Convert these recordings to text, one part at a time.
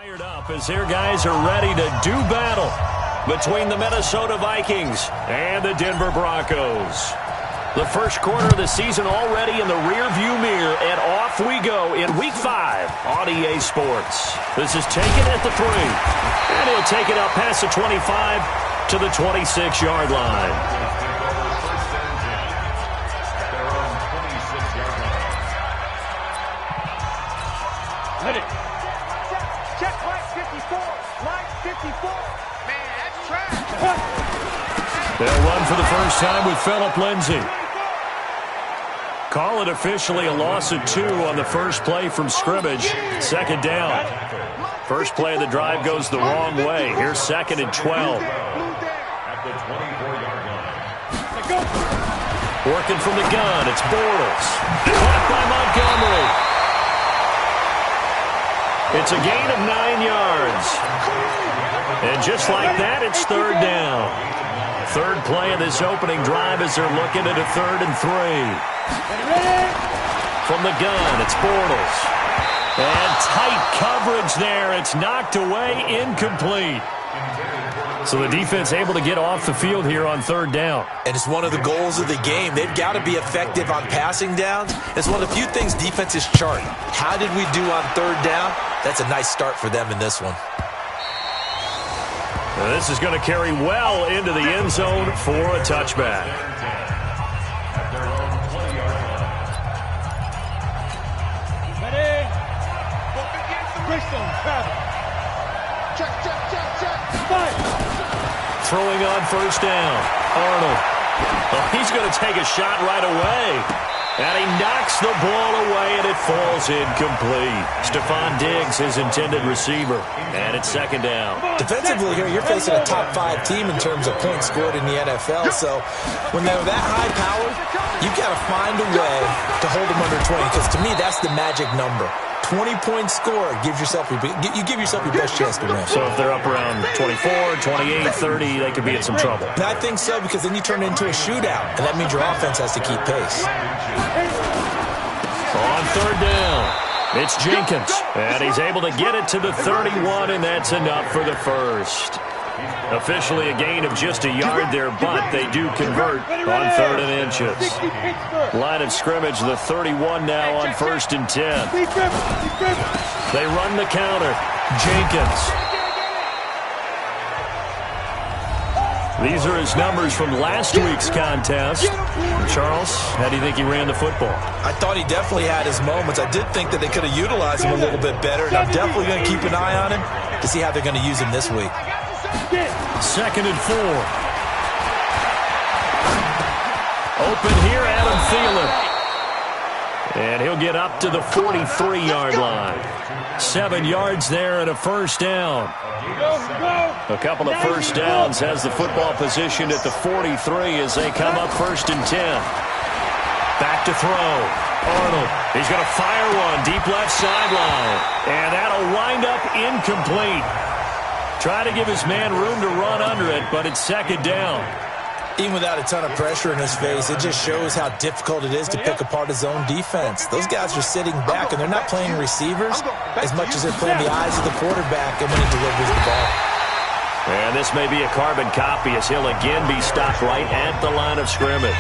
Fired up as their guys are ready to do battle between the Minnesota Vikings and the Denver Broncos. The first quarter of the season already in the rearview mirror, and off we go in Week 5 on EA Sports. This is taken at the 3, and he'll take it up past the 25 to the 26-yard line. They'll run for the first time with Phillip Lindsay. Call it officially a loss of 2 on the first play from scrimmage. Second down. First play of the drive goes the wrong way. Here's 2nd and 12. Working from the gun, it's Bortles. Caught by Montgomery. It's a gain of 9 yards. And just like that, it's 3rd down. Third play of this opening drive as they're looking at a 3rd and 3. From the gun, it's Bortles. And tight coverage there. It's knocked away, incomplete. So the defense able to get off the field here on 3rd down. And it's one of the goals of the game. They've got to be effective on passing downs. It's one of the few things defenses chart. How did we do on 3rd down? That's a nice start for them in this one. Now this is going to carry well into the end zone for a touchback. Throwing on 1st down. Arnold. Oh, he's going to take a shot right away. And he knocks the ball away, and it falls incomplete. Stephon Diggs, his intended receiver. And it's 2nd down. Defensively here, you're facing a top 5 team in terms of points scored in the NFL. So when they're that high powered, you've got to find a way to hold them under 20. Because to me, that's the magic number. 20-point score gives yourself you give yourself your best chance to win. So if they're up around 24, 28, 30, they could be in some trouble. And I think so, because then you turn it into a shootout, and that means your offense has to keep pace. On 3rd down, it's Jenkins, and he's able to get it to the 31, and that's enough for the first. Officially a gain of just a yard there, but they do convert on 3rd and inches. Line of scrimmage, the 31 now on 1st and 10. They run the counter. Jenkins. These are his numbers from last week's contest. Charles, how do you think he ran the football? I thought he definitely had his moments. I did think that they could have utilized him a little bit better, and I'm definitely going to keep an eye on him to see how they're going to use him this week. 2nd and 4. Open here, Adam Thielen. And he'll get up to the 43-yard line. 7 yards there and a 1st down. A couple of 1st downs has the football positioned at the 43 as they come up 1st and 10. Back to throw. Arnold. He's going to fire one deep left sideline. And that'll wind up incomplete. Try to give his man room to run under it, but it's 2nd down. Even without a ton of pressure in his face, it just shows how difficult it is to pick apart his own defense. Those guys are sitting back, and they're not playing receivers as much as they're playing the eyes of the quarterback and when he delivers the ball. And this may be a carbon copy as he'll again be stopped right at the line of scrimmage.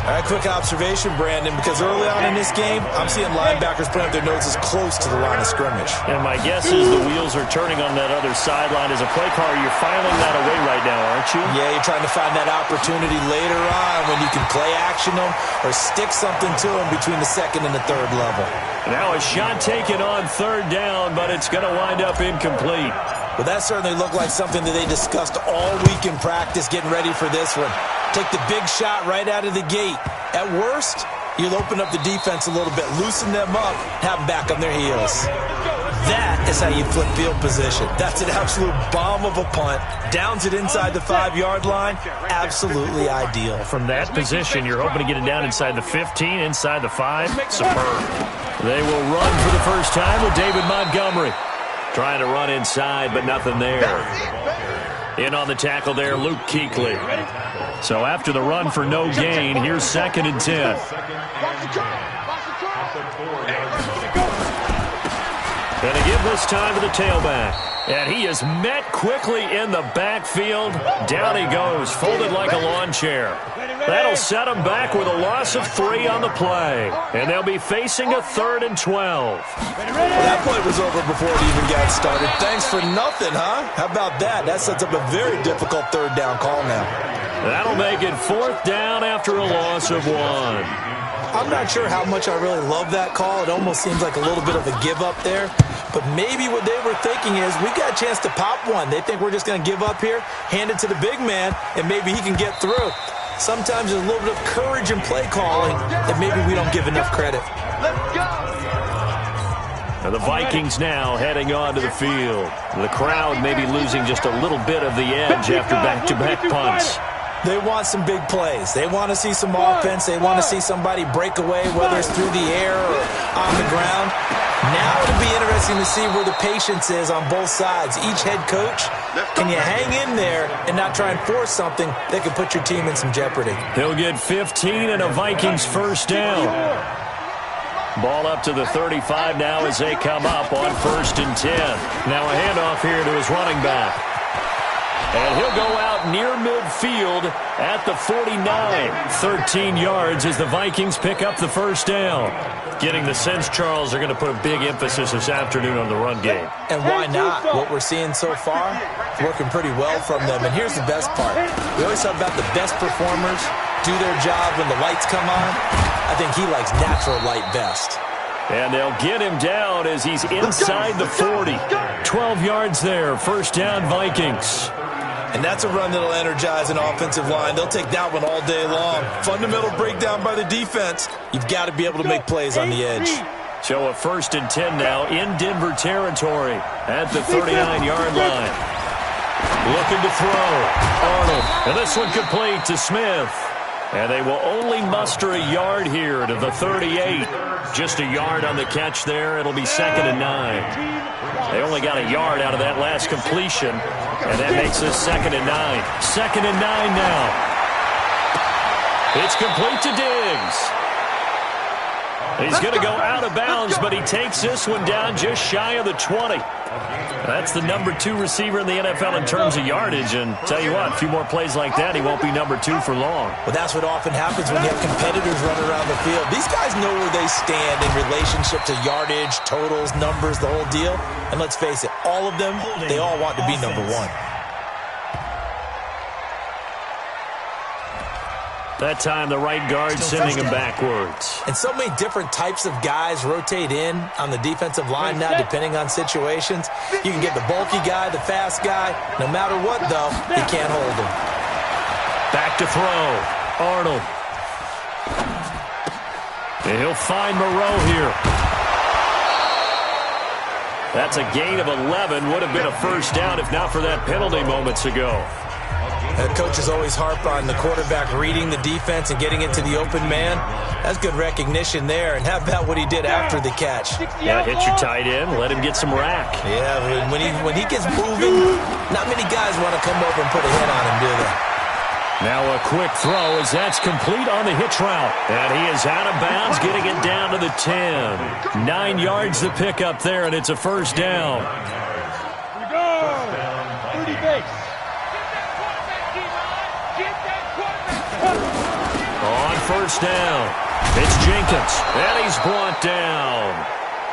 All right, quick observation, Brandon, because early on in this game, I'm seeing linebackers putting up their noses close to the line of scrimmage. And my guess is the wheels are turning on that other sideline. As a play caller, you're filing that away right now, aren't you? Yeah, you're trying to find that opportunity later on when you can play action them or stick something to them between the 2nd and the 3rd level. Now a shot taken on 3rd down, but it's going to wind up incomplete. Well, that certainly looked like something that they discussed all week in practice getting ready for this one. Take the big shot right out of the gate. At worst, you'll open up the defense a little bit, loosen them up, have them back on their heels. That is how you flip field position. That's an absolute bomb of a punt. Downs it inside the 5-yard line. Absolutely ideal. From that position, you're hoping to get it down inside the 15, inside the 5. Superb. They will run for the first time with David Montgomery. Trying to run inside, but nothing there. In on the tackle there, Luke Kuechly. So after the run for no gain, here's 2nd and 10. Going to give this time to the tailback. And he is met quickly in the backfield. Down he goes, folded like a lawn chair. That'll set him back with a loss of 3 on the play. And they'll be facing a 3rd and 12. Well, that play was over before it even got started. Thanks for nothing, huh? How about that? That sets up a very difficult 3rd down call now. That'll make it 4th down after a loss of 1. I'm not sure how much I really love that call. It almost seems like a little bit of a give up there. But maybe what they were thinking is, we got a chance to pop one. They think we're just going to give up here, hand it to the big man, and maybe he can get through. Sometimes there's a little bit of courage in play calling that maybe we don't give enough credit. And the Vikings now heading onto the field. The crowd may be losing just a little bit of the edge after back-to-back punts. They want some big plays. They want to see some offense. They want to see somebody break away, whether it's through the air or on the ground. Now it'll be interesting to see where the patience is on both sides. Each head coach, can you hang in there and not try and force something that could put your team in some jeopardy? He'll get 15 and a Vikings 1st down. Ball up to the 35 now as they come up on 1st and 10. Now a handoff here to his running back. And he'll go out near midfield at the 49. 13 yards as the Vikings pick up the 1st down. Getting the sense, Charles, they're going to put a big emphasis this afternoon on the run game. And why not? What we're seeing so far, working pretty well from them. And here's the best part. We always talk about the best performers do their job when the lights come on. I think he likes natural light best. And they'll get him down as he's inside the 40. 12 yards there, 1st down Vikings. And that's a run that'll energize an offensive line. They'll take that one all day long. Fundamental breakdown by the defense. You've got to be able to make plays on the edge. So a 1st and 10 now in Denver territory at the 39-yard line. Looking to throw. Arnold. And this one complete to Smith. And they will only muster a yard here to the 38. Just a yard on the catch there. It'll be 2nd and 9. They only got a yard out of that last completion. And that makes this 2nd and 9. 2nd and 9 now. It's complete to Diggs. He's going to go out of bounds, but he takes this one down just shy of the 20. That's the number 2 receiver in the NFL in terms of yardage. And tell you what, a few more plays like that, he won't be number 2 for long. Well, that's what often happens when you have competitors running around the field. These guys know where they stand in relationship to yardage, totals, numbers, the whole deal. And let's face it, all of them, they all want to be number 1. That time, the right guard sending him backwards. And so many different types of guys rotate in on the defensive line now, depending on situations. You can get the bulky guy, the fast guy. No matter what, though, you can't hold him. Back to throw. Arnold. And he'll find Moreau here. That's a gain of 11. Would have been a 1st down if not for that penalty moments ago. Coaches always harp on the quarterback reading the defense and getting into the open man. That's good recognition there. And how about what he did after the catch? Yeah, hit your tight end, let him get some rack. Yeah, when he gets moving, not many guys want to come over and put a hit on him, do they? Now a quick throw as that's complete on the hitch route. And he is out of bounds, getting it down to the 10. 9 yards the pickup there, and it's a 1st down. Here we go. 30 base. On 1st down, it's Jenkins, and he's brought down.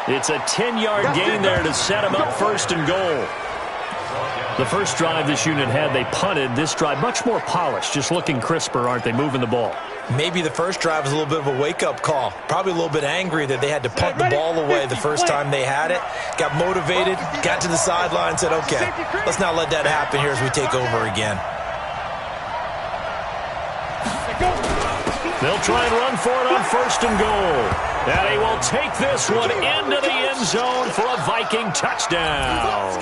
It's a 10-yard gain there to set him up 1st and goal. The first drive this unit had, they punted. This drive, much more polished, just looking crisper, aren't they, moving the ball? Maybe the first drive was a little bit of a wake-up call. Probably a little bit angry that they had to punt the ball away the first time they had it. Got motivated, got to the sideline, said, okay, let's not let that happen here as we take over again. They'll try and run for it on 1st and goal. And he will take this one into the end zone for a Viking touchdown.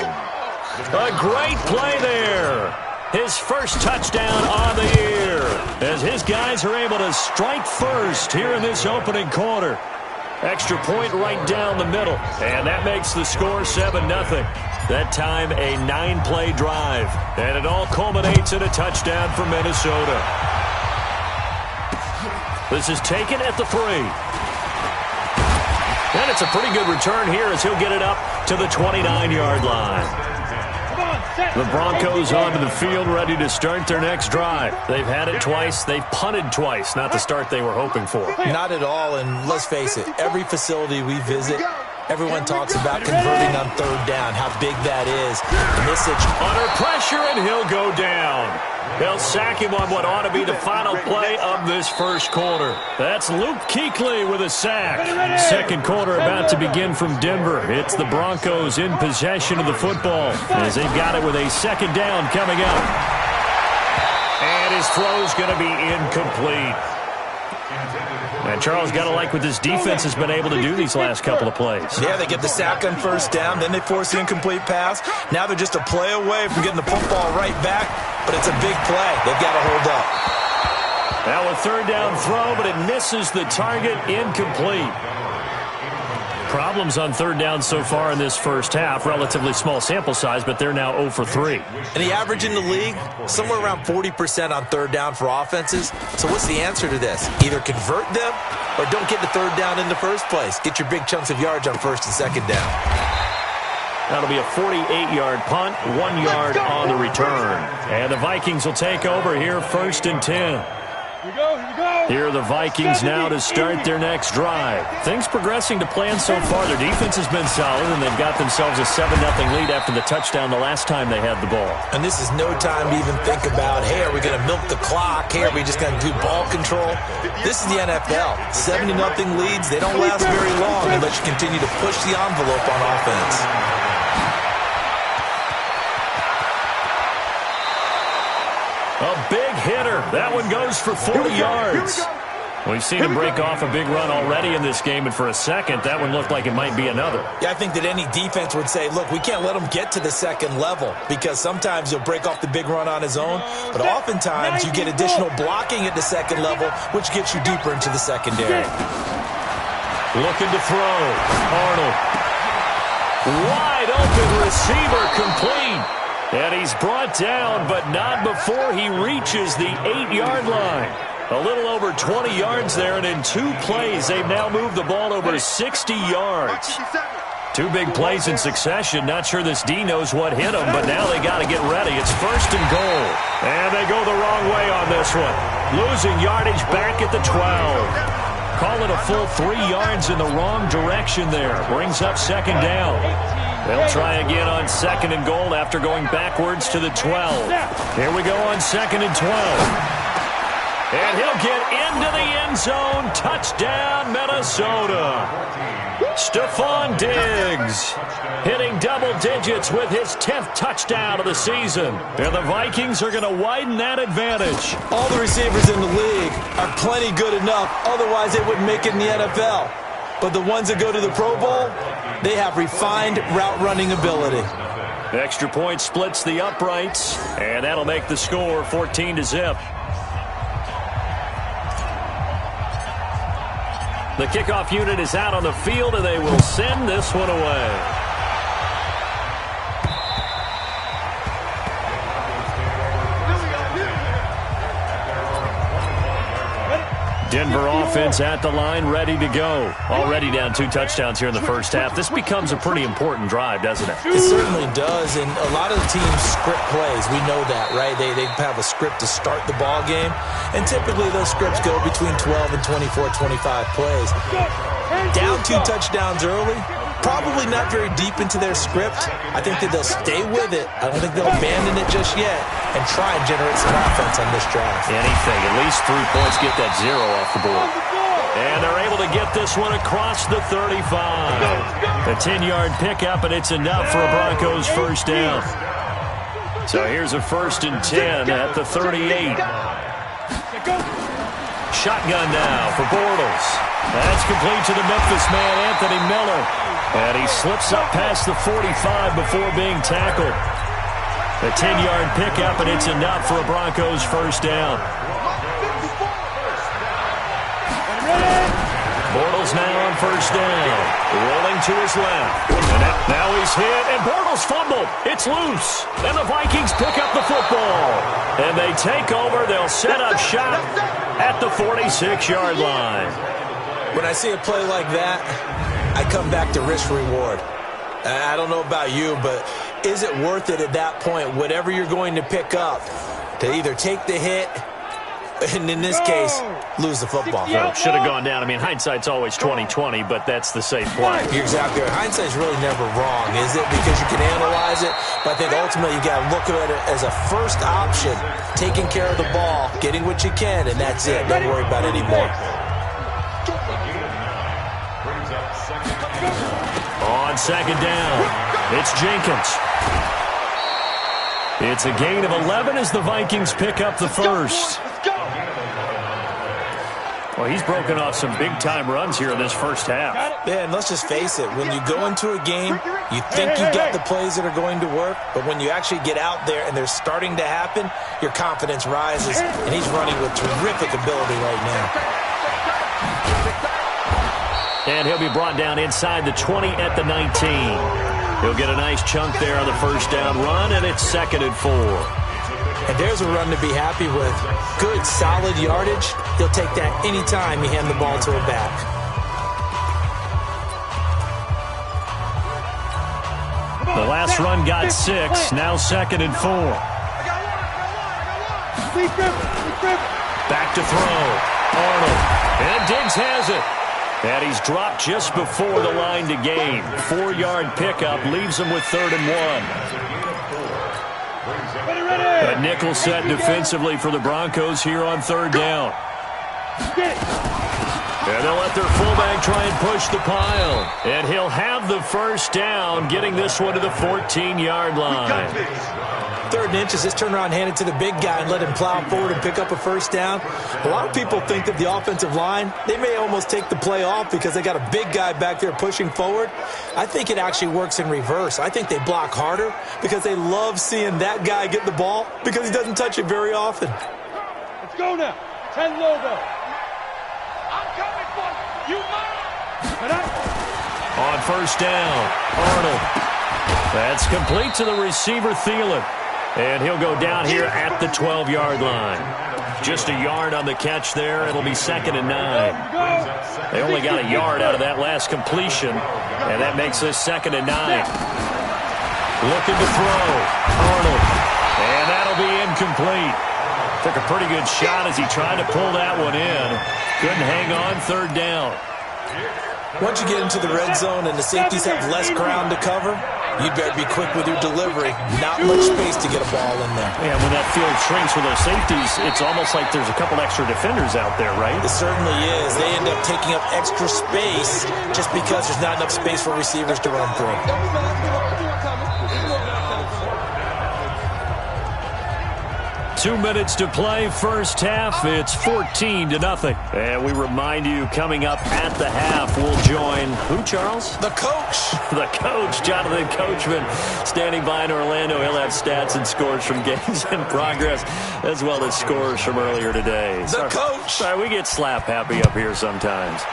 A great play there. His 1st touchdown on the year as his guys are able to strike first here in this opening quarter. Extra point right down the middle. And that makes the score 7-0. That time a 9-play drive. And it all culminates in a touchdown for Minnesota. This is taken at the 3. And it's a pretty good return here as he'll get it up to the 29-yard line. The Broncos onto the field ready to start their next drive. They've had it twice. They've punted twice. Not the start they were hoping for. Not at all, and let's face it, every facility we visit, everyone talks about converting on third down, how big that is. Under pressure, and he'll go down. They'll sack him on what ought to be the final play of this first quarter. That's Luke Kuechly with a sack. Second quarter about to begin from Denver. It's the Broncos in possession of the football as they've got it with a second down coming up. And his throw's going to be incomplete. And Charles, got to like what this defense has been able to do these last couple of plays. Yeah, they get the sack on first down, then they force the incomplete pass. Now they're just a play away from getting the football right back, but it's a big play. They've got to hold up. Now a third down throw, but it misses the target, incomplete. Problems on third down so far in this first half. Relatively small sample size, but they're now 0 for 3. And the average in the league, somewhere around 40% on third down for offenses. So what's the answer to this? Either convert them or don't get the third down in the first place. Get your big chunks of yards on first and second down. That'll be a 48-yard punt, 1 yard on the return. And the Vikings will take over here, 1st and 10. Here we go. Here are the Vikings now to start their next drive. Things progressing to plan so far. Their defense has been solid, and they've got themselves a 7-0 lead after the touchdown the last time they had the ball. And this is no time to even think about, hey, are we going to milk the clock? Hey, are we just going to do ball control? This is the NFL. 70-0 leads, they don't last very long unless you continue to push the envelope on offense. A big hitter. That one goes for 40 yards. We've seen him break off a big run already in this game, and for a second, that one looked like it might be another. Yeah, I think that any defense would say, look, we can't let him get to the second level because sometimes he'll break off the big run on his own, but oftentimes you get additional blocking at the second level, which gets you deeper into the secondary. Looking to throw. Arnold. Wide open receiver, complete. And he's brought down, but not before he reaches the 8-yard line. A little over 20 yards there, and in 2 plays, they've now moved the ball over 60 yards. 2 big plays in succession. Not sure this D knows what hit him, but now they got to get ready. It's 1st and goal. And they go the wrong way on this one. Losing yardage back at the 12. Call it a full 3 yards in the wrong direction there. Brings up 2nd down. They'll try again on 2nd and goal after going backwards to the 12. Here we go on 2nd and 12. And he'll get into the end zone. Touchdown, Minnesota. Stephon Diggs hitting double digits with his 10th touchdown of the season. And the Vikings are going to widen that advantage. All the receivers in the league are plenty good enough. Otherwise, they wouldn't make it in the NFL. But the ones that go to the Pro Bowl, they have refined route running ability. Extra point splits the uprights, and that'll make the score 14-0. The kickoff unit is out on the field, and they will send this one away. Denver offense at the line, ready to go. Already down 2 touchdowns here in the first half. This becomes a pretty important drive, doesn't it? It certainly does, and a lot of the teams script plays. We know that, right? They have a script to start the ball game, and typically those scripts go between 12 and 24, 25 plays. Down 2 touchdowns early, probably not very deep into their script. I think that they'll stay with it. I don't think they'll abandon it just yet and try and generate some offense on this drive. Anything, at least 3 points, get that 0 off the board. And they're able to get this one across the 35. A 10-yard pickup, and it's enough for a Broncos first down. So here's a 1st and 10 at the 38. Shotgun now for Bortles. That's complete to the Memphis man, Anthony Miller. And he slips up past the 45 before being tackled. A 10-yard pickup, and it's enough for a Broncos first down. Bortles now on first down. Rolling to his left. And now he's hit, and Bortles fumbled. It's loose. And the Vikings pick up the football. And they take over. They'll set up shop at the 46-yard line. When I see a play like that, I come back to risk-reward. I don't know about you, but is it worth it at that point, whatever you're going to pick up, to either take the hit, and in this case, lose the football? Well, should have gone down. I mean, hindsight's always 20/20, but that's the safe play. You're exactly right. Hindsight's really never wrong, is it? Because you can analyze it, but I think ultimately you got to look at it as a first option, taking care of the ball, getting what you can, and that's it. Don't worry about it anymore. On second down, it's Jenkins. It's a gain of 11 as the Vikings pick up the first. Well, he's broken off some big-time runs here in this first half. Yeah, and let's just face it. When you go into a game, you think you got the plays that are going to work, but when you actually get out there and they're starting to happen, your confidence rises, and he's running with terrific ability right now. And he'll be brought down inside the 20 at the 19. He'll get a nice chunk there on the first down run, and it's 2nd and 4. And there's a run to be happy with. Good, solid yardage. He'll take that anytime you hand the ball to a back. The last run got 6, now 2nd and 4. Back to throw. Arnold. And Diggs has it. And he's dropped just before the line to gain. 4-yard pickup leaves him with 3rd and 1. A nickel set defensively for the Broncos here on 3rd down. And they'll let their fullback try and push the pile. And he'll have the first down, getting this one to the 14-yard line. 3rd and inches, just turn around and hand it to the big guy and let him plow forward and pick up a first down. A lot of people think that the offensive line, they may almost take the play off because they got a big guy back there pushing forward. I think it actually works in reverse. I think they block harder because they love seeing that guy get the ball because he doesn't touch it very often. Let's go now. 10 logo. I'm coming for you. On first down, Arnold. That's complete to the receiver, Thielen. And he'll go down here at the 12-yard line. Just a yard on the catch there. It'll be 2nd and 9. They only got a yard out of that last completion, and that makes this 2nd and 9. Looking to throw. Arnold. And that'll be incomplete. Took a pretty good shot as he tried to pull that one in. Couldn't hang on 3rd down. Once you get into the red zone and the safeties have less ground to cover, you'd better be quick with your delivery. Not much space to get a ball in there. Yeah, when that field shrinks with those safeties, it's almost like there's a couple extra defenders out there, right? It certainly is. They end up taking up extra space just because there's not enough space for receivers to run through. 2 minutes to play, first half. It's 14-0. And we remind you, coming up at the half, we'll join who, Charles? The coach. The coach, Jonathan Coachman, standing by in Orlando. He'll have stats and scores from games in progress, as well as scores from earlier today. The coach. Sorry, we get slap happy up here sometimes.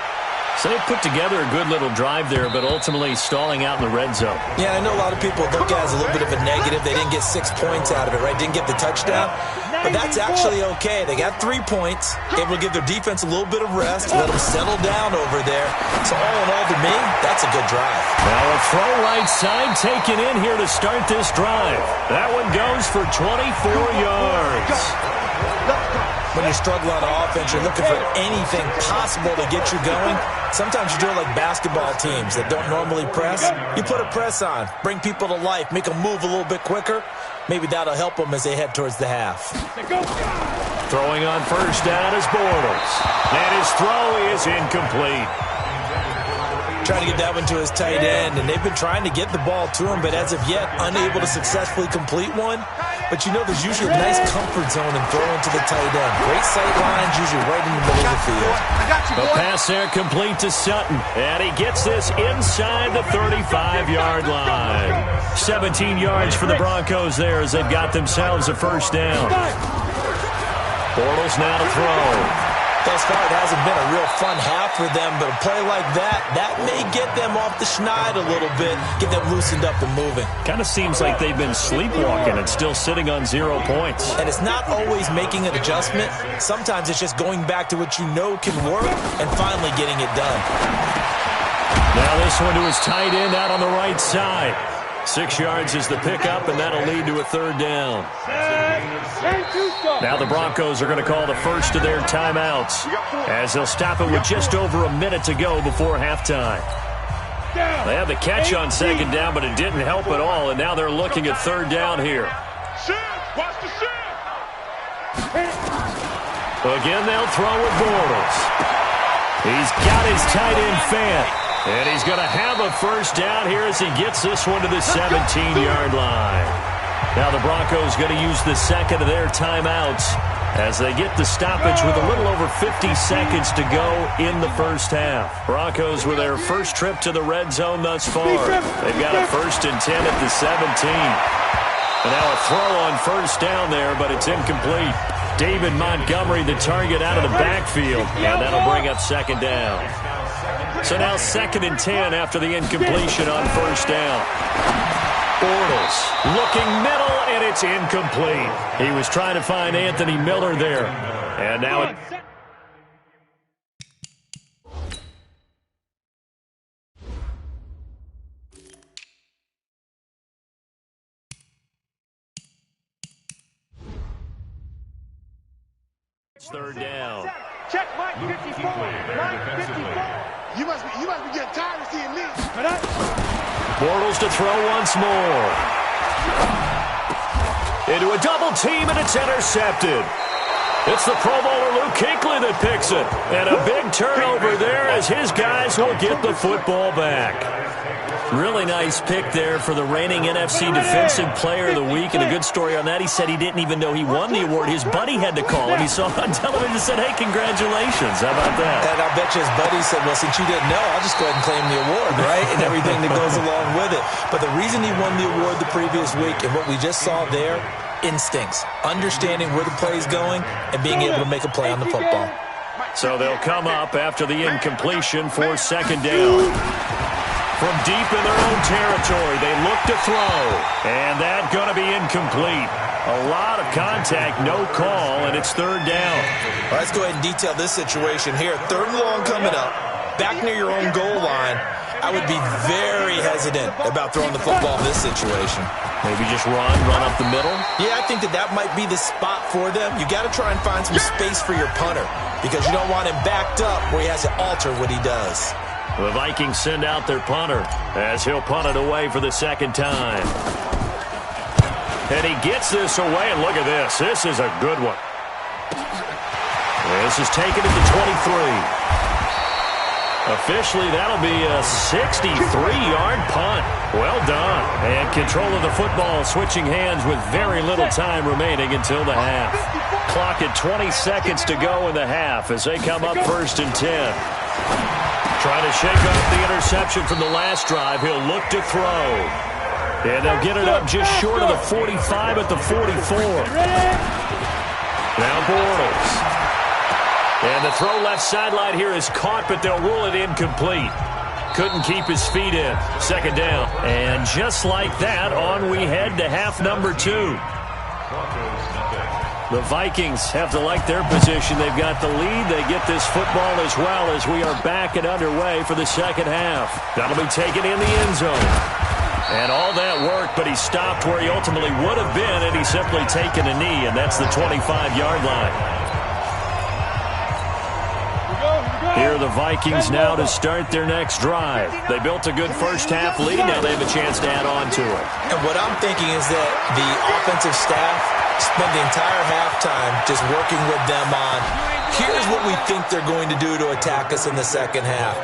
So they put together a good little drive there, but ultimately stalling out in the red zone. Yeah, I know a lot of people look at it as a little bit of a negative. They didn't get 6 points out of it, right? Didn't get the touchdown. But that's actually okay. They got 3 points, able to give their defense a little bit of rest, let them settle down over there. So all in all, to me, that's a good drive. Now a throw right side taken in here to start this drive. That one goes for 24 yards. When you're struggling on offense, you're looking for anything possible to get you going. Sometimes you do it like basketball teams that don't normally press. You put a press on, bring people to life, make them move a little bit quicker. Maybe that'll help them as they head towards the half. Throwing on first down is Bortles. And his throw is incomplete. Trying to get that one to his tight end, and they've been trying to get the ball to him, but as of yet, unable to successfully complete one. But you know there's usually a nice comfort zone in throwing to the tight end. Great sight lines, usually right in the middle of the field. The pass there complete to Sutton, and he gets this inside the 35-yard line. 17 yards for the Broncos there as they've got themselves a first down. Bortles now to throw. Thus far, it hasn't been a real fun half for them, but a play like that may get them off the schneid a little bit, get them loosened up and moving. Kind of seems like they've been sleepwalking and still sitting on 0 points. And it's not always making an adjustment. Sometimes it's just going back to what you know can work and finally getting it done. Now this one to his tight end out on the right side. 6 yards is the pickup, and that'll lead to a 3rd down. Now the Broncos are going to call the first of their timeouts as they'll stop it with just over a minute to go before halftime. They had the catch on 2nd down, but it didn't help at all, and now they're looking at 3rd down here. Again, they'll throw with Bortles. He's got his tight end Fant. And he's going to have a 1st down here as he gets this one to the 17-yard line. Now the Broncos going to use the second of their timeouts as they get the stoppage with a little over 50 seconds to go in the first half. Broncos with their first trip to the red zone thus far. They've got a 1st and 10 at the 17. And now a throw on 1st down there, but it's incomplete. David Montgomery, the target out of the backfield, and that'll bring up 2nd down. So now 2nd and 10 after the incompletion on 1st down. Bortles looking middle, and it's incomplete. He was trying to find Anthony Miller there. And now it... It's 3rd down. Check Mike 54. Mike 54. You must be getting tired of seeing me. Bortles to throw once more. Into a double team, and it's intercepted. It's the Pro Bowler Luke Kuechly that picks it. And a big turnover there as his guys will get the football back. Really nice pick there for the reigning NFC Defensive Player of the Week. And a good story on that. He said he didn't even know he won the award. His buddy had to call him. He saw on television and said, hey, congratulations. How about that? And I bet you his buddy said, well, since you didn't know, I'll just go ahead and claim the award, right? And everything that goes along with it. But the reason he won the award the previous week and what we just saw there, instincts, understanding where the play is going and being able to make a play on the football. So they'll come up after the incompletion for 2nd down. From deep in their own territory, they look to throw. And that's going to be incomplete. A lot of contact, no call, and it's 3rd down. Well, let's go ahead and detail this situation here. 3rd and long coming up, back near your own goal line. I would be very hesitant about throwing the football in this situation. Maybe just run up the middle? Yeah, I think that might be the spot for them. You got to try and find some space for your punter because you don't want him backed up where he has to alter what he does. The Vikings send out their punter as he'll punt it away for the 2nd time. And he gets this away, and look at this. This is a good one. This is taken at the 23. Officially, that'll be a 63-yard punt. Well done. And control of the football switching hands with very little time remaining until the half. Clock at 20 seconds to go in the half as they come up 1st and 10. Trying to shake off the interception from the last drive. He'll look to throw. And they'll get it up just short of the 45 at the 44. Now Bortles. And the throw left sideline here is caught, but they'll rule it incomplete. Couldn't keep his feet in. 2nd down. And just like that, on we head to half number 2. The Vikings have to like their position. They've got the lead. They get this football as well as we are back and underway for the 2nd half. That'll be taken in the end zone. And all that worked, but he stopped where he ultimately would have been, and he's simply taken a knee, and that's the 25-yard line. Here are the Vikings now to start their next drive. They built a good first half lead. Now they have a chance to add on to it. And what I'm thinking is that the offensive staff spent the entire halftime just working with them on, here's what we think they're going to do to attack us in the 2nd half.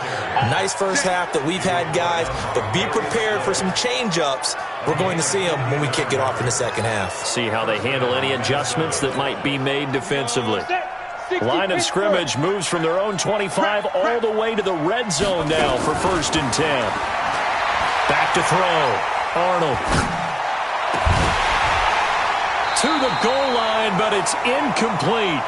Nice first half that we've had, guys, but be prepared for some change-ups. We're going to see them when we kick it off in the 2nd half. See how they handle any adjustments that might be made defensively. Line of scrimmage moves from their own 25 all the way to the red zone now for 1st and 10. Back to throw. Arnold. To the goal line, but it's incomplete.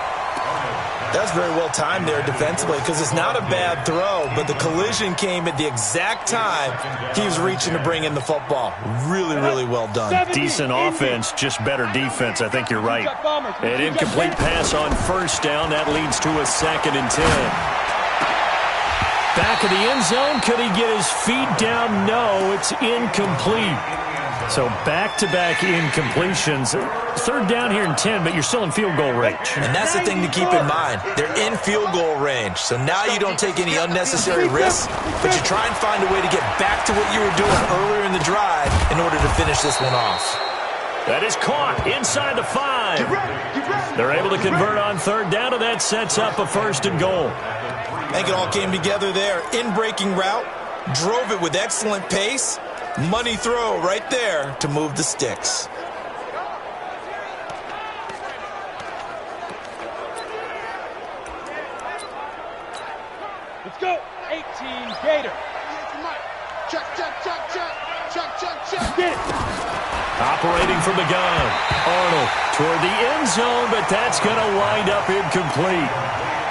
That's very well timed there defensively because it's not a bad throw, but the collision came at the exact time he was reaching to bring in the football. Really, really well done. Decent offense, just better defense. I think you're right. An incomplete pass on first down. That leads to a 2nd and 10. Back of the end zone. Could he get his feet down? No, it's incomplete. So back-to-back incompletions. 3rd down here and 10, but you're still in field goal range. And that's the thing to keep in mind. They're in field goal range. So now you don't take any unnecessary risks, but you try and find a way to get back to what you were doing earlier in the drive in order to finish this one off. That is caught inside the 5. They're able to convert on 3rd down, and that sets up a 1st and goal. I think it all came together there. In-breaking route, drove it with excellent pace. Money throw right there to move the sticks. Let's go. 18 Gator. Check. Get it. Operating from the gun. Arnold toward the end zone, but that's going to wind up incomplete.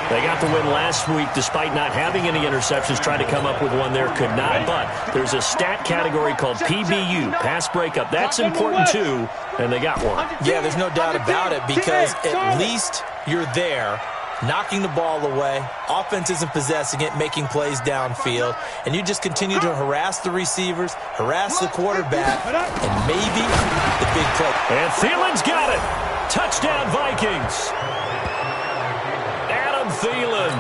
They got the win last week despite not having any interceptions. Tried to come up with one there, could not. But there's a stat category called PBU, pass breakup. That's important too, and they got one. Yeah, there's no doubt about it because at least you're there, knocking the ball away. Offense isn't possessing it, making plays downfield. And you just continue to harass the receivers, harass the quarterback, and maybe the big play. And Thielen's got it. Touchdown, Vikings. Thielen,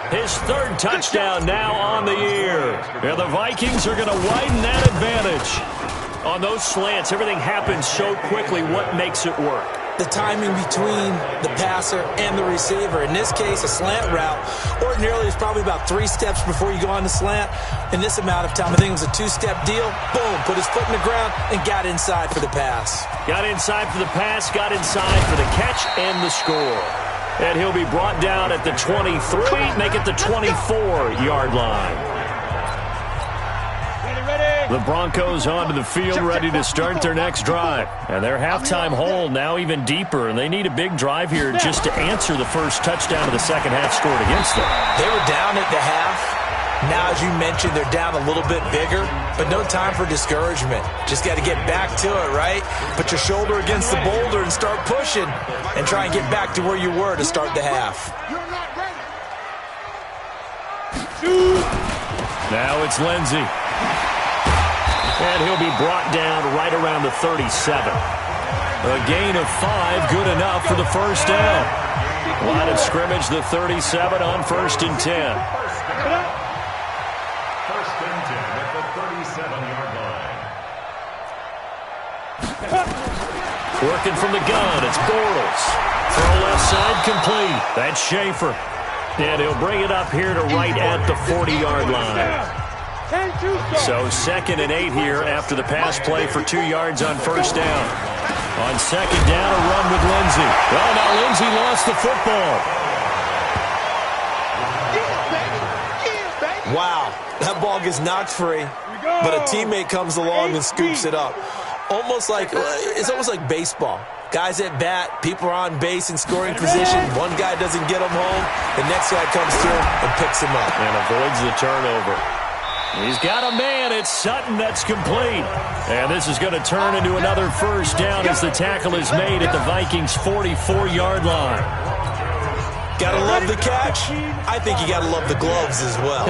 his 3rd touchdown now on the year. And the Vikings are going to widen that advantage. On those slants, everything happens so quickly. What makes it work? The timing between the passer and the receiver. In this case, a slant route ordinarily is probably about 3 steps before you go on the slant. In this amount of time, I think it was a 2-step deal. Boom, put his foot in the ground and got inside for the pass. Got inside for the pass, got inside for the catch and the score. And he'll be brought down at the 23, make it the 24-yard line. The Broncos onto the field, ready to start their next drive. And their halftime hole now even deeper, and they need a big drive here just to answer the first touchdown of the second half scored against them. They were down at the half. Now, as you mentioned, they're down a little bit bigger, but no time for discouragement. Just got to get back to it, right? Put your shoulder against the boulder and start pushing and try and get back to where you were to start the half. Now it's Lindsey. And he'll be brought down right around the 37. A gain of 5, good enough for the first down. Line of scrimmage, the 37 on 1st and 10. Working from the gun, it's Bortles. Throw left side complete. That's Schaefer. And he'll bring it up here to right at the 40-yard line. So 2nd and 8 here after the pass play for 2 yards on first down. On 2nd down, a run with Lindsey. Well, now Lindsey lost the football. Wow, that ball gets knocked free, but a teammate comes along and scoops it up. It's almost like baseball. Guys at bat, people are on base in scoring position. One guy doesn't get him home. The next guy comes through and picks him up. And avoids the turnover. He's got a man. It's Sutton that's complete. And this is going to turn into another first down as the tackle is made at the Vikings' 44-yard line. Gotta love the catch. I think you gotta love the gloves as well.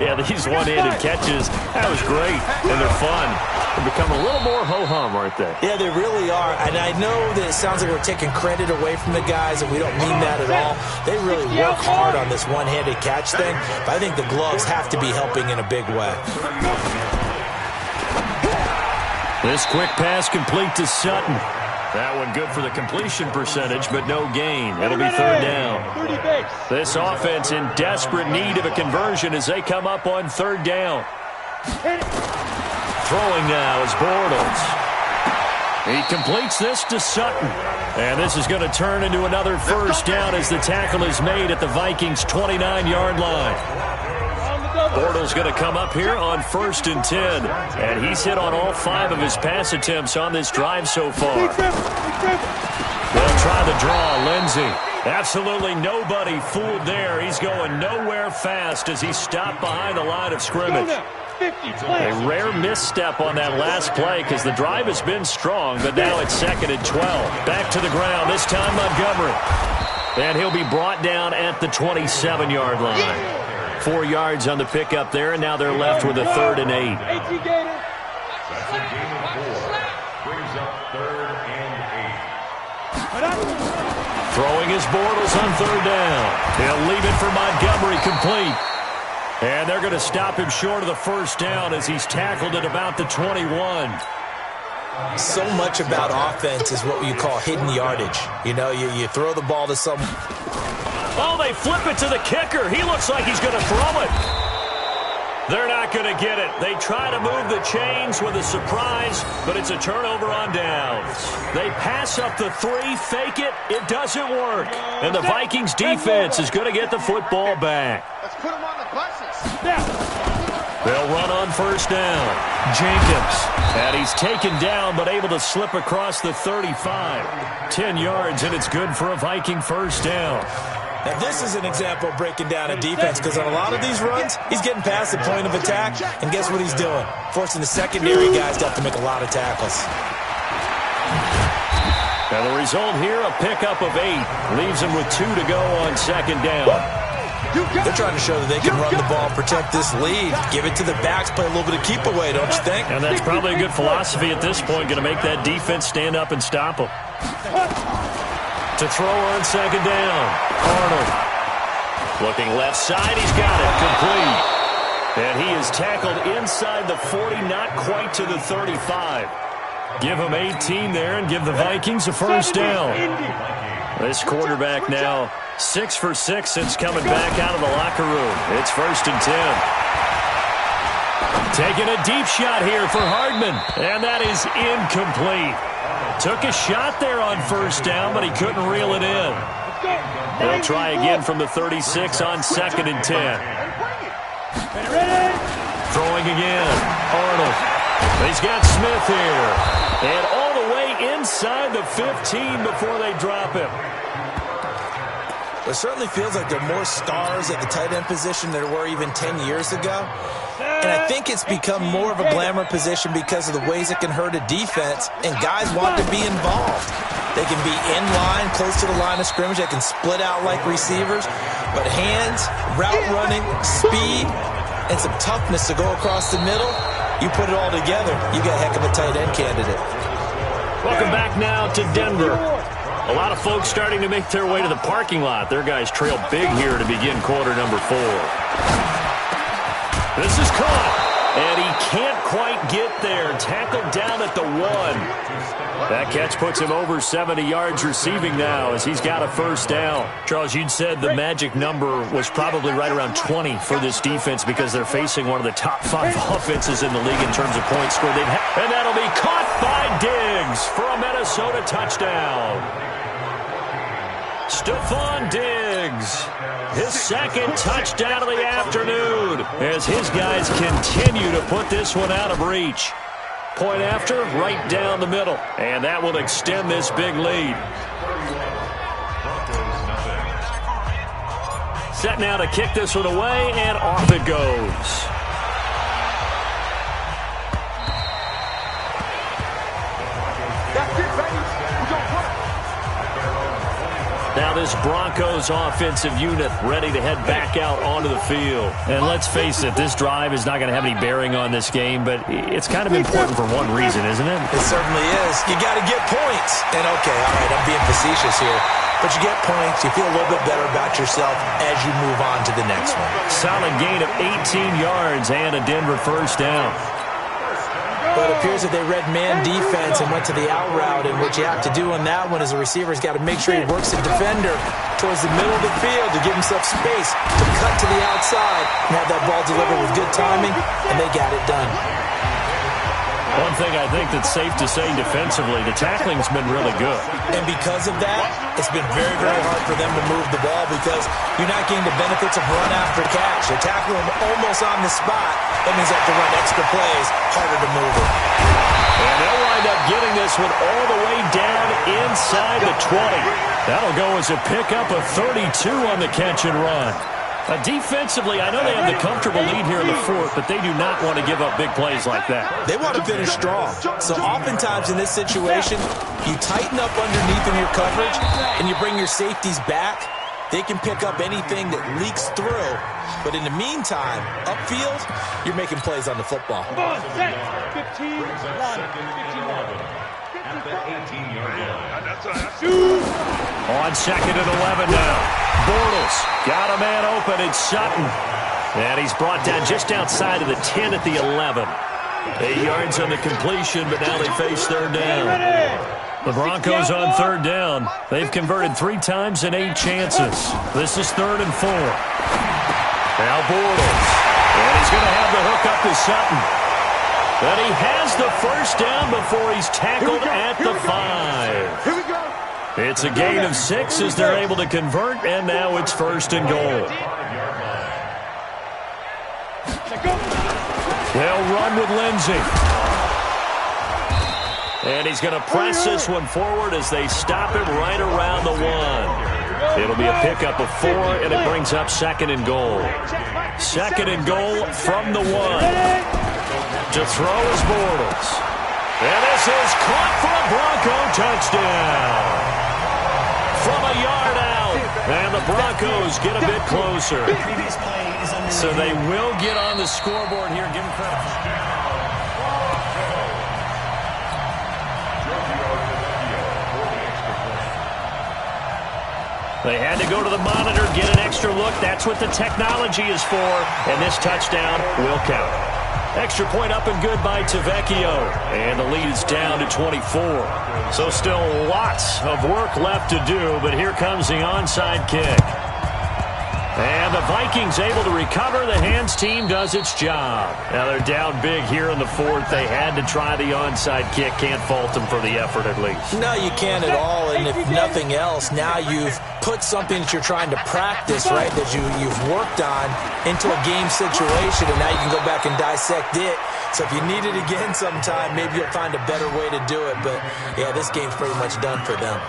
Yeah, these one-handed catches, that was great. And they're fun. They become a little more ho-hum, aren't they? Yeah, they really are. And I know that it sounds like we're taking credit away from the guys, and we don't mean that at all. They really work hard on this one-handed catch thing, but I think the gloves have to be helping in a big way. This quick pass complete to Sutton. That one good for the completion percentage, but no gain. It'll be 3rd down. This offense in desperate need of a conversion as they come up on 3rd down. Throwing now is Bortles. He completes this to Sutton. And this is going to turn into another first down as the tackle is made at the Vikings' 29-yard line. Bortles going to come up here on 1st and 10. And he's hit on all 5 of his pass attempts on this drive so far. They'll try the draw. Lindsey Absolutely nobody fooled there. He's going nowhere fast as he stopped behind the line of scrimmage. A rare misstep on that last play because the drive has been strong, but now it's 2nd and 12. Back to the ground, this time Montgomery. And he'll be brought down at the 27-yard line. 4 yards on the pickup there, and now they're left with a 3rd and 8. Throwing his Bortles on 3rd down. He'll leave it for Montgomery, complete. And they're going to stop him short of the 1st down as he's tackled at about the 21. So much about offense is what you call hidden yardage. You know, you throw the ball to someone. Oh, they flip it to the kicker. He looks like he's going to throw it. They're not going to get it. They try to move the chains with a surprise, but it's a turnover on downs. They pass up the 3, fake it. It doesn't work. And the Vikings defense is going to get the football back. Let's put them on the buses. They'll run on 1st down. Jacobs. And he's taken down, but able to slip across the 35. 10 yards, and it's good for a Viking 1st down. Now, this is an example of breaking down a defense because on a lot of these runs, he's getting past the point of attack, and guess what he's doing? Forcing the secondary guys to have to make a lot of tackles. Now, the result here, a pickup of 8. Leaves him with 2 to go on 2nd down. They're trying to show that they can run the ball, protect this lead, give it to the backs, play a little bit of keep away, don't you think? And that's probably a good philosophy at this point, going to make that defense stand up and stop them. To throw on 2nd down, Arnold. Looking left side, he's got it, complete. And he is tackled inside the 40, not quite to the 35. Give him 18 there and give the Vikings a 1st down. This quarterback now 6 for 6 since coming back out of the locker room. It's 1st and 10. Taking a deep shot here for Hardman, and that is incomplete. Took a shot there on 1st down, but he couldn't reel it in. They'll try again from the 36 on 2nd and 10. Throwing again. Arnold. He's got Smith here. And all the way inside the 15 before they drop him. It certainly feels like there are more stars at the tight end position than there were even 10 years ago. And I think it's become more of a glamour position because of the ways it can hurt a defense, and guys want to be involved. They can be in line, close to the line of scrimmage. They can split out like receivers. But hands, route running, speed, and some toughness to go across the middle, you put it all together, you got a heck of a tight end candidate. Welcome back now to Denver. A lot of folks starting to make their way to the parking lot. Their guys trail big here to begin quarter number 4. This is caught, and he can't quite get there. Tackled down at the 1. That catch puts him over 70 yards receiving now as he's got a 1st down. Charles, you'd said the magic number was probably right around 20 for this defense because they're facing one of the top 5 offenses in the league in terms of points scored. And that'll be caught by Diggs for a Minnesota touchdown. Stephon Diggs, his 2nd touchdown of the afternoon as his guys continue to put this one out of reach. Point after, right down the middle, and that will extend this big lead. Set now to kick this one away, and off it goes. Now this Broncos offensive unit ready to head back out onto the field. And let's face it, this drive is not going to have any bearing on this game, but it's kind of important for one reason, isn't it? It certainly is. You got to get points. And okay, all right, I'm being facetious here. But you get points, you feel a little bit better about yourself as you move on to the next one. Solid gain of 18 yards and a Denver 1st down. But it appears that they read man defense and went to the out route, and what you have to do on that one is the receiver's got to make sure he works the defender towards the middle of the field to give himself space to cut to the outside and have that ball delivered with good timing, and they got it done. One thing I think that's safe to say defensively, the tackling's been really good. And because of that, it's been very, very hard for them to move the ball because you're not getting the benefits of run after catch. You're tackling them almost on the spot. That means they have to run extra plays, harder to move it. And they'll wind up getting this one all the way down inside the 20. That'll go as a pickup of 32 on the catch and run. Defensively, I know they have the comfortable lead here in the fourth, but they do not want to give up big plays like that. They want to finish strong. So oftentimes in this situation, you tighten up underneath in your coverage and you bring your safeties back. They can pick up anything that leaks through. But in the meantime, upfield, you're making plays on the football. 15, 1, 15. On second and 11 now. Bortles got a man open. It's Sutton. And he's brought down just outside of the 10 at the 11. 8 yards on the completion, but now they face third down. The Broncos on third down. They've converted 3 times in 8 chances. This is 3rd and 4. Now Bortles. And he's going to have the hook up to Sutton. But he has the first down before he's tackled at the 5. Here we go. It's a gain of 6 as they're able to convert, and now it's 1st and goal. They'll run with Lindsey. And he's going to press this one forward as they stop him right around the 1. It'll be a pickup of 4, and it brings up 2nd and goal. 2nd and goal from the 1. To throw is Bortles. And this is caught for a Bronco touchdown. From a yard out. And the Broncos get a bit closer. So they will get on the scoreboard here. Give them credit. They had to go to the monitor, get an extra look. That's what the technology is for. And this touchdown will count. Extra point up and good by Tavecchio. And the lead is down to 24. So still lots of work left to do, but here comes the onside kick. And the Vikings able to recover. The hands team does its job. Now they're down big here in the fourth. They had to try the onside kick. Can't fault them for the effort at least. No, you can't at all. And if nothing else, now you've put something that you're trying to practice, right, that you've worked on into a game situation, and now you can go back and dissect it. So if you need it again sometime, maybe you'll find a better way to do it. But, yeah, this game's pretty much done for them.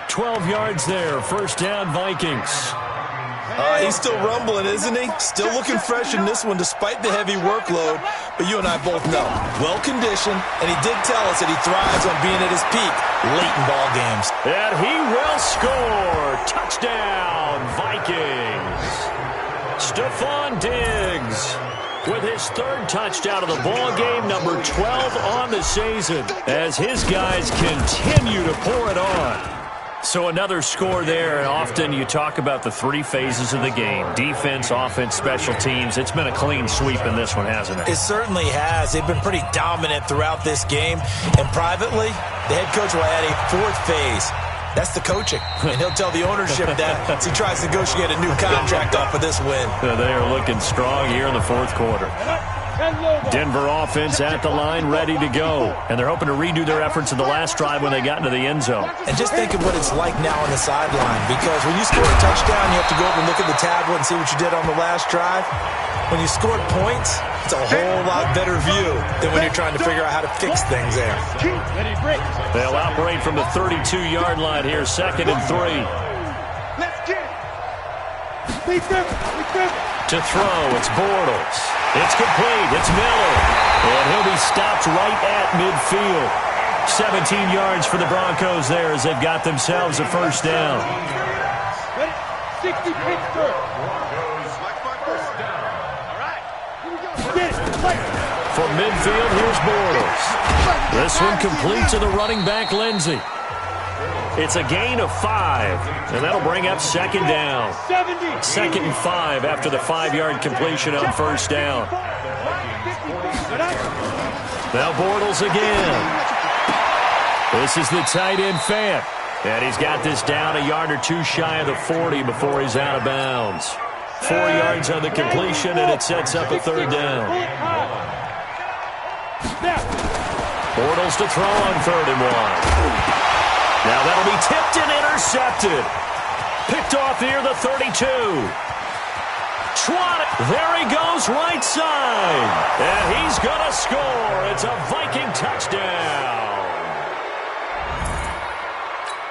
12 yards there. First down, Vikings. He's still rumbling, isn't he? Still looking fresh in this one despite the heavy workload. But you and I both know, well-conditioned, and he did tell us that he thrives on being at his peak late in ball games. And he will score. Touchdown, Vikings. Stephon Diggs with his 3rd touchdown of the ball game, number 12 on the season, as his guys continue to pour it on. So another score there. Often you talk about the 3 phases of the game. Defense, offense, special teams. It's been a clean sweep in this one, hasn't it? It certainly has. They've been pretty dominant throughout this game. And privately, the head coach will add a 4th phase. That's the coaching. And he'll tell the ownership that as he tries to negotiate a new contract off of this win. They are looking strong here in the 4th quarter. Denver offense at the line, ready to go. And they're hoping to redo their efforts in the last drive when they got into the end zone. And just think of what it's like now on the sideline. Because when you score a touchdown, you have to go over and look at the tablet and see what you did on the last drive. When you scored points, it's a whole lot better view than when you're trying to figure out how to fix things there. They'll operate from the 32-yard line here, 2nd and 3. Let's get it. To throw, it's Bortles. It's complete. It's Miller. And he'll be stopped right at midfield. 17 yards for the Broncos there as they've got themselves a first down. 60 Pittsburgh. From midfield, here's Bortles. This one complete to the running back, Lindsey. It's a gain of 5, and that'll bring up 2nd down. 2nd and 5 after the 5-yard completion on first down. Now Bortles again. This is the tight end Fant. And he's got this down a yard or 2 shy of the 40 before he's out of bounds. 4 yards on the completion, and it sets up a 3rd down. Bortles to throw on 3rd and 1. Now that'll be tipped and intercepted. Picked off near the 32. Schwab, there he goes, right side. And he's going to score. It's a Viking touchdown.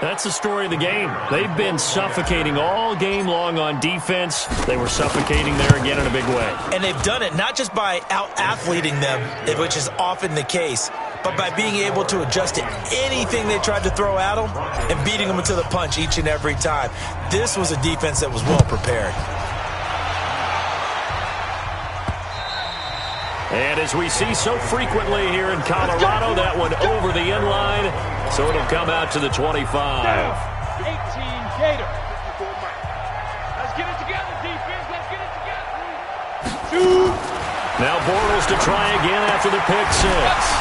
That's the story of the game. They've been suffocating all game long on defense. They were suffocating there again in a big way. And they've done it not just by out-athleting them, which is often the case, but by being able to adjust to anything they tried to throw at them and beating them to the punch each and every time. This was a defense that was well prepared. And as we see so frequently here in Colorado, that one over the end line, so it'll come out to the 25. 18 Gator. Let's get it together, defense. Let's get it together. 2. Now Bortles to try again after the pick 6.